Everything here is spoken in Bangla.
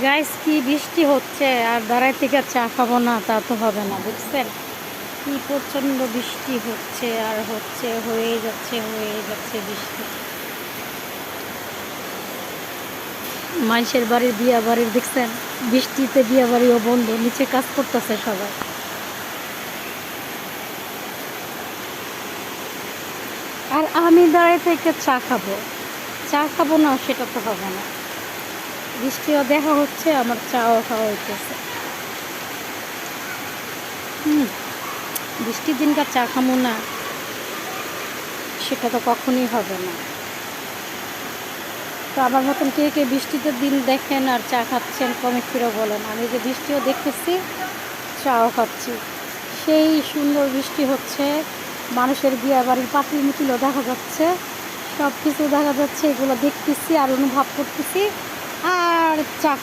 গাইস কি বৃষ্টি হচ্ছে আর দাঁড়ায় থেকে চা খাবো না তা তো হবে না, বুঝছেন? কি প্রচন্ড বৃষ্টি হচ্ছে আর হচ্ছে, হয়ে যাচ্ছে বৃষ্টি। মানুষের বাড়ির বিয়া বাড়ির দেখছেন, বৃষ্টিতে বিয়া বাড়িও বন্ধ, নিচে কাজ করতেছে সবাই। আর আমি দাঁড়ায় থেকে চা খাবো না সেটা তো হবে না। বৃষ্টিও দেখা হচ্ছে, আমার চাও খাওয়া হইতেছে। হুম, বৃষ্টির দিনকার চা খাবো না সেটা তো কখনই হবে না। তো আমার মতন কে কে বৃষ্টিতে দিন দেখেন আর চা খাচ্ছেন কমেন্ট করে বলেন। আমি যে বৃষ্টিও দেখতেছি, চাও খাচ্ছি। সেই সুন্দর বৃষ্টি হচ্ছে, মানুষের বিয়ে বাড়ির পাতিল মিটিলও দেখা যাচ্ছে, সব কিছু দেখা যাচ্ছে, এগুলো দেখতেছি আর অনুভব করতেছি আর চা